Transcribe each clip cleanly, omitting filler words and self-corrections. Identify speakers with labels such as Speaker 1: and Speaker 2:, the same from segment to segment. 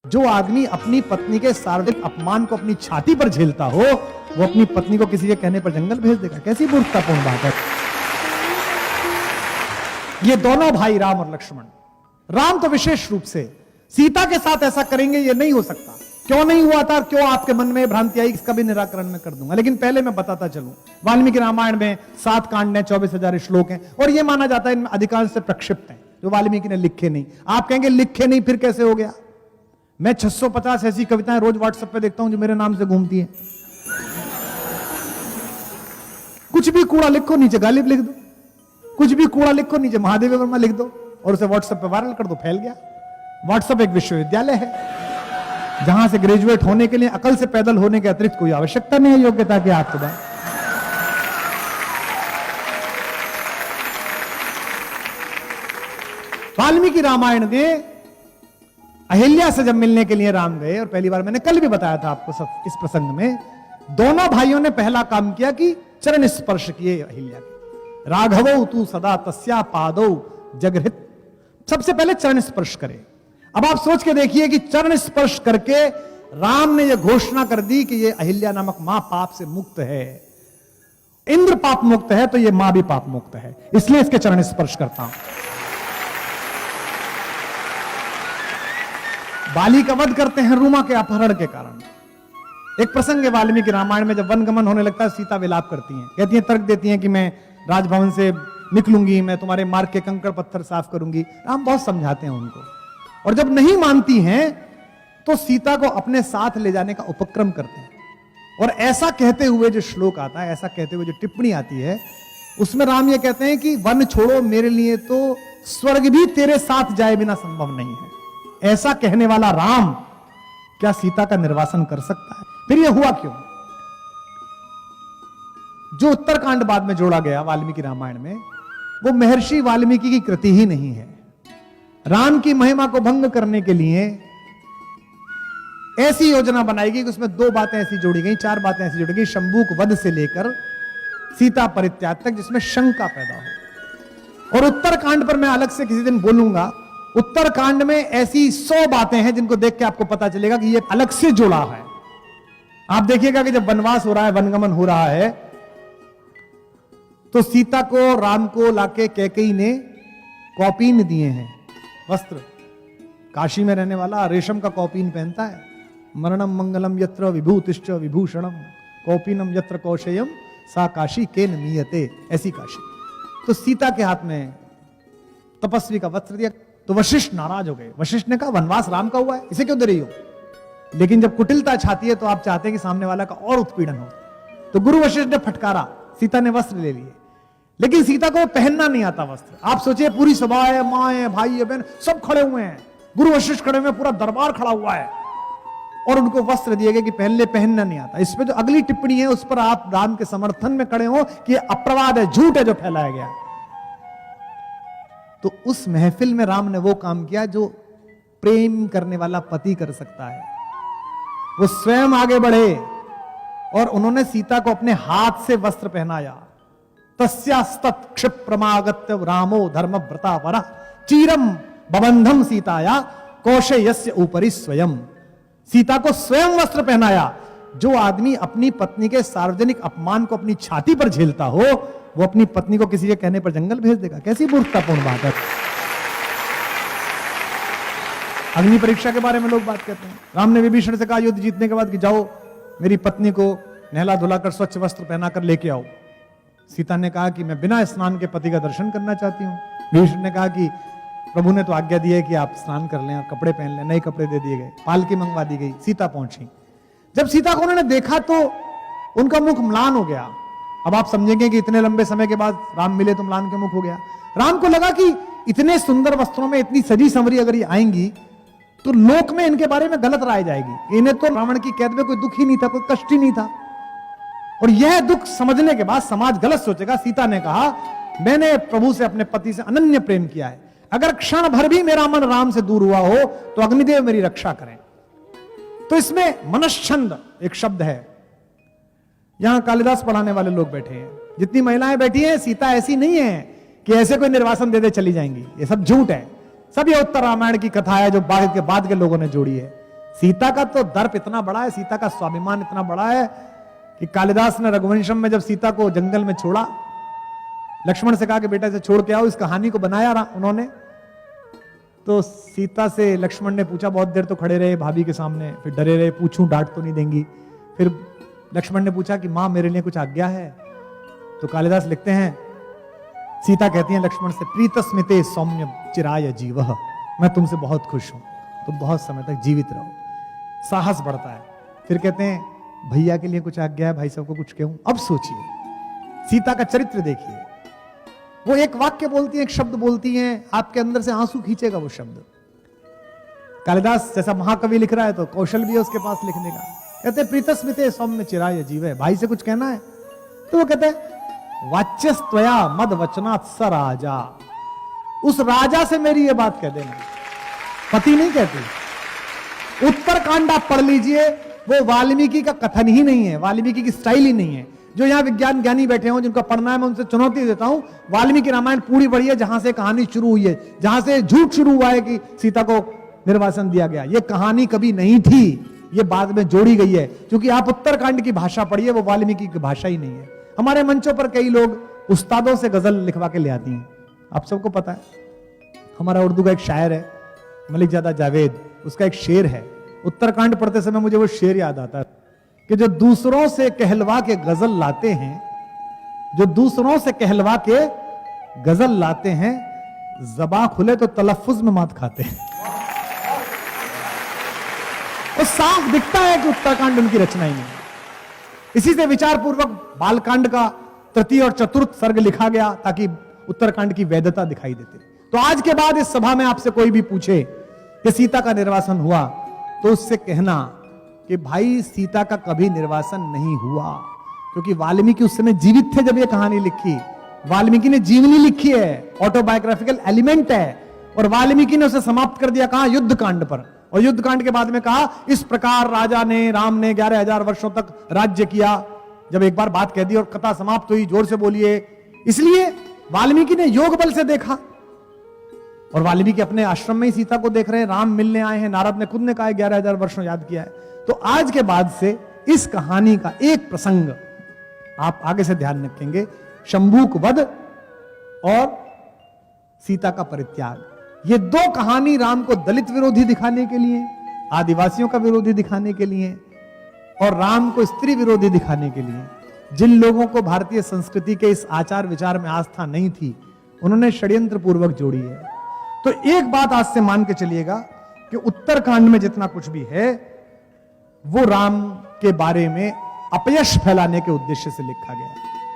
Speaker 1: जो आदमी अपनी पत्नी के सार्वजनिक अपमान को अपनी छाती पर झेलता हो, वो अपनी पत्नी को किसी के कहने पर जंगल भेज देगा? कैसी मूर्खतापूर्ण बात है। ये दोनों भाई राम और लक्ष्मण, राम तो विशेष रूप से सीता के साथ ऐसा करेंगे ये नहीं हो सकता। क्यों नहीं हुआ था, क्यों आपके मन में भ्रांति आई, इसका भी निराकरण मैं कर दूंगा। लेकिन पहले मैं बताता चलूं, वाल्मीकि रामायण में 7 कांड हैं, 24,000 श्लोक हैं, और यह माना जाता है इनमें अधिकांश से प्रक्षिप्त हैं, जो वाल्मीकि ने लिखे नहीं। आप कहेंगे लिखे नहीं फिर कैसे हो गया? मैं 650 ऐसी कविताएं रोज व्हाट्सएप पे देखता हूं जो मेरे नाम से घूमती हैं। कुछ भी कूड़ा लिखो नीचे गालिब लिख दो, कुछ भी कूड़ा लिखो नीचे महादेव वर्मा लिख दो और उसे व्हाट्सएप पे वायरल कर दो, फैल गया। व्हाट्सएप एक विश्वविद्यालय है जहां से ग्रेजुएट होने के लिए अकल से पैदल होने के अतिरिक्त कोई आवश्यकता नहीं है योग्यता के आपके पास। वाल्मीकि रामायण में अहिल्या से जब मिलने के लिए राम गए, और पहली बार मैंने कल भी बताया था आपको सब इस प्रसंग में, दोनों भाइयों ने पहला काम किया कि चरण स्पर्श किए अहिल्या के। राघवो तू सदा तस्या पादौ जगृहित, सबसे पहले चरण स्पर्श करे। अब आप सोच के देखिए कि चरण स्पर्श करके राम ने यह घोषणा कर दी कि यह अहिल्या नामक मां पाप से मुक्त है। इंद्र पाप मुक्त है तो यह मां भी पाप मुक्त है, इसलिए इसके चरण स्पर्श करता हूं। बाली का वध करते हैं रूमा के अपहरण के कारण। एक प्रसंग है वाल्मीकि रामायण में, जब वनगमन होने लगता है, सीता विलाप करती हैं, कहती हैं, तर्क देती हैं कि मैं राजभवन से निकलूंगी, मैं तुम्हारे मार्ग के कंकड़ पत्थर साफ करूंगी। राम बहुत समझाते हैं उनको, और जब नहीं मानती हैं तो सीता को अपने साथ ले जाने का उपक्रम करते हैं। और ऐसा कहते हुए जो श्लोक आता है, ऐसा कहते हुए जो टिप्पणी आती है, उसमें राम ये कहते हैं कि वन छोड़ो, मेरे लिए तो स्वर्ग भी तेरे साथ जाए बिना संभव नहीं है। ऐसा कहने वाला राम क्या सीता का निर्वासन कर सकता है? फिर यह हुआ क्यों? जो उत्तरकांड बाद में जोड़ा गया वाल्मीकि रामायण में, वो महर्षि वाल्मीकि की कृति ही नहीं है। राम की महिमा को भंग करने के लिए ऐसी योजना बनाएगी कि उसमें 2 बातें ऐसी जोड़ी गई, 4 बातें ऐसी जोड़ी गई, शंभूक वध से लेकर सीता परित्याग तक, जिसमें शंका पैदा हो। और उत्तरकांड पर मैं अलग से किसी दिन बोलूंगा। उत्तरकांड में ऐसी 100 बातें हैं जिनको देख के आपको पता चलेगा कि ये अलग से जोड़ा है। आप देखिएगा कि जब वनवास हो रहा है, वनगमन हो रहा है, तो सीता को राम को लाके कैकेयी ने कौपीन दिए हैं, वस्त्र। काशी में रहने वाला रेशम का कौपीन पहनता है। मरणम मंगलम यत्र विभूतिश्च विभूषणम कौपीनम यत्र कौशेयम सा काशी केन मीयते, ऐसी काशी। तो सीता के हाथ में तपस्वी का वस्त्र दिया, तो वशिष्ठ नाराज हो गए। वशिष्ठ ने कहा, वनवास राम का हुआ है, इसे क्यों दे रही हो? लेकिन जब कुटिलता छाती है तो आप चाहते हैं कि सामने वाला का और उत्पीड़न हो। तो गुरु वशिष्ठ ने फटकारा, सीता ने वस्त्र ले लिए, लेकिन सीता को पहनना नहीं आता वस्त्र। आप सोचिए, पूरी सभा है, मां है, भाई है, बहन, सब खड़े हुए हैं, गुरु वशिष्ठ खड़े हुए, पूरा दरबार खड़ा हुआ है, और उनको वस्त्र दिए गए कि पहन ले, पहनना नहीं आता। इस पे जो अगली टिप्पणी है उस पर आप राम के समर्थन में खड़े हो कि अप्रवाद है, झूठ है जो फैलाया गया। तो उस महफिल में राम ने वो काम किया जो प्रेम करने वाला पति कर सकता है। वो स्वयं आगे बढ़े और उन्होंने सीता को अपने हाथ से वस्त्र पहनाया। तस्यास्तत् क्षिप्रमागत्य रामो धर्मव्रता वरः चीरम बबंधम सीताया कौशेयस्य ऊपरी स्वयं। सीता को स्वयं वस्त्र पहनाया। जो आदमी अपनी पत्नी के सार्वजनिक अपमान को अपनी छाती पर झेलता हो, वो अपनी पत्नी को किसी के कहने पर जंगल भेज देगा? कैसी मूर्खतापूर्ण बात है। अग्नि परीक्षा के बारे में लोग बात कहते हैं। राम ने विभीषण से कहा युद्ध जीतने के बाद कि जाओ मेरी पत्नी को नहला धुलाकर स्वच्छ वस्त्र पहनाकर लेके आओ। सीता ने कहा कि मैं बिना स्नान के पति का दर्शन करना चाहती हूं। विभीषण ने कहा कि प्रभु ने तो आज्ञा दी है कि आप स्नान कर लें और कपड़े पहन लें। नए कपड़े दे दिए गए, पालकी मंगवा दी गई, सीता पहुंची। जब सीता को उन्होंने देखा तो उनका मुख म्लान हो गया। अब आप समझेंगे कि इतने लंबे समय के बाद राम मिले तो म्लान के मुख हो गया। राम को लगा कि इतने सुंदर वस्त्रों में, इतनी सजी संवरी अगर ये आएंगी तो लोक में इनके बारे में गलत राय जाएगी। इन्हें तो रावण की कैद में कोई दुख ही नहीं था, कोई कष्ट ही नहीं था, और यह दुख समझने के बाद समाज गलत सोचेगा। सीता ने कहा, मैंने प्रभु से, अपने पति से अनन्य प्रेम किया है, अगर क्षण भर भी मेरा मन राम से दूर हुआ हो तो अग्निदेव मेरी रक्षा करें। तो इसमें मनश्छंद एक शब्द है। यहां कालिदास पढ़ाने वाले लोग बैठे हैं, जितनी महिलाएं बैठी हैं, सीता ऐसी नहीं है कि ऐसे कोई निर्वासन दे दे चली जाएंगी। ये सब झूठ है। सब ये उत्तर रामायण की कथा है जो बाद के लोगों ने जोड़ी है। सीता का तो दर्प इतना बड़ा है, सीता का स्वाभिमान इतना बड़ा है कि कालिदास ने रघुवंशम में जब सीता को जंगल में छोड़ा, लक्ष्मण से कहा कि बेटा इसे छोड़ के आओ, इस कहानी को बनाया उन्होंने। तो सीता से लक्ष्मण ने पूछा, बहुत देर तो खड़े रहे भाभी के सामने, फिर डरे रहे, पूछूं डांट तो नहीं देंगी। फिर लक्ष्मण ने पूछा कि मां मेरे लिए कुछ आज्ञा है? तो कालिदास लिखते हैं, सीता कहती है लक्ष्मण से, प्रीत स्मिते सौम्य चिराय जीवः, मैं तुमसे बहुत खुश हूं, तुम बहुत समय तक जीवित रहो। साहस बढ़ता है। फिर कहते हैं, भैया के लिए कुछ आज्ञा है, भाई साहब को कुछ कहूं? अब सोचिए, सीता का चरित्र देखिए, वो एक वाक्य बोलती है, एक शब्द बोलती है, आपके अंदर से आंसू खींचेगा वो शब्द। कालिदास जैसा महाकवि लिख रहा है तो कौशल भी है उसके पास लिखने का। कहते हैं प्रीतस्मिते सौम्य चिराय जीवे, भाई से कुछ कहना है? तो वो कहते हैं वाच्यस्त्वया मद वचनात् स राजा, उस राजा से मेरी ये बात कह देना। पति नहीं कहती। उत्तरकांड आप पढ़ लीजिए, वो वाल्मीकि का कथन ही नहीं है, वाल्मीकि की स्टाइल ही नहीं है। जो यहां विज्ञान ज्ञानी बैठे हों, जिनको पढ़ना है, मैं उनसे चुनौती देता हूं, वाल्मीकि रामायण पूरी पढ़िए, जहां से कहानी शुरू हुई है, जहां से झूठ शुरू हुआ है कि सीता को निर्वासन दिया गया। ये कहानी कभी नहीं थी, ये बाद में जोड़ी गई है। क्योंकि आप उत्तरकांड की भाषा पढ़िए, वो वाल्मीकि की भाषा ही नहीं है। हमारे मंचों पर कई लोग उस्तादों से गजल लिखवा के ले आती हैं, आप सबको पता है। हमारा उर्दू का एक शायर है मलिक जादा जावेद, उसका एक शेर है, उत्तरकांड पढ़ते समय मुझे वो शेर याद आता है कि जो दूसरों से कहलवा के गजल लाते हैं, जो दूसरों से कहलवा के गजल लाते हैं, ज़बां खुले तो तलफ्फुज में मात खाते हैं। तो साफ दिखता है कि उत्तरकांड उनकी रचना ही नहीं। इसी से विचार पूर्वक बालकांड का तृतीय और चतुर्थ सर्ग लिखा गया, ताकि उत्तरकांड की वैधता दिखाई देती। तो आज के बाद इस सभा में आपसे कोई भी पूछे कि सीता का निर्वासन हुआ, तो उससे कहना कि भाई सीता का कभी निर्वासन नहीं हुआ, क्योंकि वाल्मीकि उस समय जीवित थे जब ये कहानी लिखी। वाल्मीकि ने जीवनी लिखी है, ऑटोबायोग्राफिकल एलिमेंट है, और वाल्मीकि ने उसे समाप्त कर दिया कहा, युद्ध कांड पर। और युद्ध कांड के बाद में कहा, इस प्रकार राजा ने, राम ने 11,000 वर्षों तक राज्य किया। जब एक बार बात कह दी और कथा समाप्त हुई, जोर से बोलिए। इसलिए वाल्मीकि ने योग बल से देखा, और वाल्मीकि अपने आश्रम में ही सीता को देख रहे हैं, राम मिलने आए हैं, नारद ने खुद ने कहा 11,000 वर्षों याद किया है। तो आज के बाद से इस कहानी का एक प्रसंग आप आगे से ध्यान रखेंगे, शंभूक वध और सीता का परित्याग। ये दो कहानी राम को दलित विरोधी दिखाने के लिए, आदिवासियों का विरोधी दिखाने के लिए, और राम को स्त्री विरोधी दिखाने के लिए। जिन लोगों को भारतीय संस्कृति के इस आचार विचार में आस्था नहीं थी, उन्होंने षड्यंत्र पूर्वक जोड़ी है। तो एक बात आज से मान के चलिएगा कि उत्तरकांड में जितना कुछ भी है, वो राम के बारे में अपयश फैलाने के उद्देश्य से लिखा गया,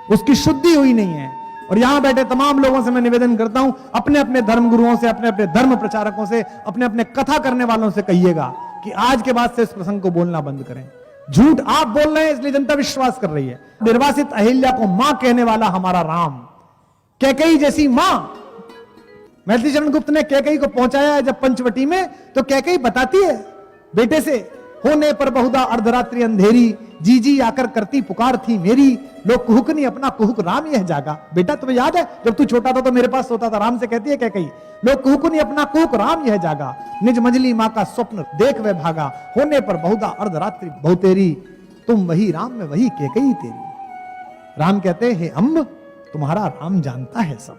Speaker 1: उसकी शुद्धि हुई नहीं है। और यहां बैठे तमाम लोगों से मैं निवेदन करता हूं, अपने अपने धर्म गुरुओं से, अपने अपने धर्म प्रचारकों से, अपने अपने कथा करने वालों से कहिएगा कि आज के बाद से इस प्रसंग को बोलना बंद करें। झूठ आप बोल रहे हैं, इसलिए जनता विश्वास कर रही है। निर्वासित अहिल्या को मां कहने वाला हमारा राम, कैकेयी जैसी मां। मैथिली चरण गुप्त ने कैकेयी को पहुंचाया है जब पंचवटी में, तो कैकेयी बताती है बेटे से, होने पर बहुधा अर्धरात्रि अंधेरी, जी जी आकर करती पुकार थी मेरी, लोग कुहुकनी अपना कुहुक राम यह जागा। बेटा तुम्हें याद है जब तू छोटा था तो मेरे पास सोता था, राम से कहती है कैकेयी, लोग कुहुकनी अपना कुहुक राम यह जागा, निज मंजली मां का स्वप्न देख वे भागा, होने पर बहुधा अर्धरात्रि बहुतेरी, तुम वही राम में वही कैकेयी तेरी। राम कहते हैं, हे अम्ब तुम्हारा राम जानता है सब,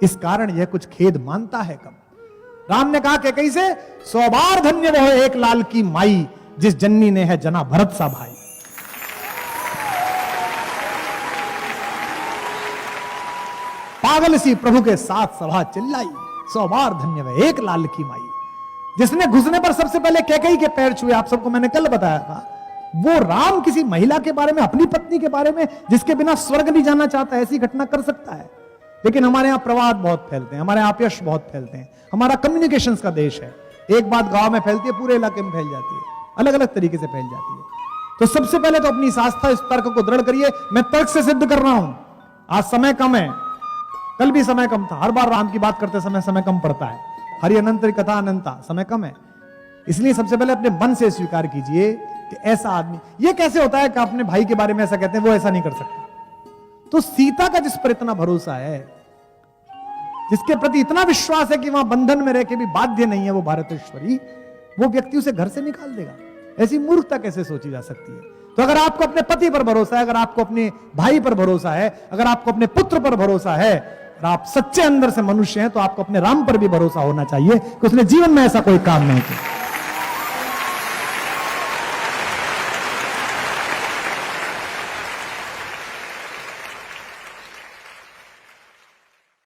Speaker 1: इस कारण यह कुछ खेद मानता है कब। राम ने कहा कैकेयी से, 100 बार धन्य वह एक लाल की माई, जिस जननी ने है जना भरत सा भाई। पागल सी प्रभु के साथ सभा चिल्लाई, 100 बार धन्य वह एक लाल की माई, जिसने घुसने पर सबसे पहले कैकेयी के पैर छुए। आप सबको मैंने कल बताया था, वो राम किसी महिला के बारे में, अपनी पत्नी के बारे में, जिसके बिना स्वर्ग नहीं जाना चाहता, ऐसी घटना कर सकता है। लेकिन हमारे यहां प्रवाद बहुत फैलते हैं, हमारे यहां अपयश बहुत फैलते हैं। हमारा कम्युनिकेशन का देश है, एक बात गांव में फैलती है, पूरे इलाके में फैल जाती है, अलग अलग तरीके से फैल जाती है। तो सबसे पहले तो अपनी आस्था, इस तर्क को दृढ़ करिए। मैं तर्क से सिद्ध कर रहा हूं, आज समय कम है, कल भी समय कम था, हर बार राम की बात करते समय कम पड़ता है, हरि अनंत कथा अनंता, समय कम है। इसलिए सबसे पहले अपने मन से स्वीकार कीजिए कि ऐसा आदमी, ये कैसे होता है कि अपने भाई के बारे में ऐसा कहते हैं, वो ऐसा नहीं कर सकता। तो सीता का जिस पर इतना भरोसा है, जिसके प्रति इतना विश्वास है कि वहां बंधन में रह के भी बाध्य नहीं है वो भारतेश्वरी, वो व्यक्ति उसे घर से निकाल देगा। ऐसी मूर्खता कैसे सोची जा सकती है? तो अगर आपको अपने पति पर भरोसा है, अगर आपको अपने भाई पर भरोसा है, अगर आपको अपने पुत्र पर भरोसा है, और आप सच्चे अंदर से मनुष्य हैं, तो आपको अपने राम पर भी भरोसा होना चाहिए कि उसने जीवन में ऐसा कोई काम नहीं किया।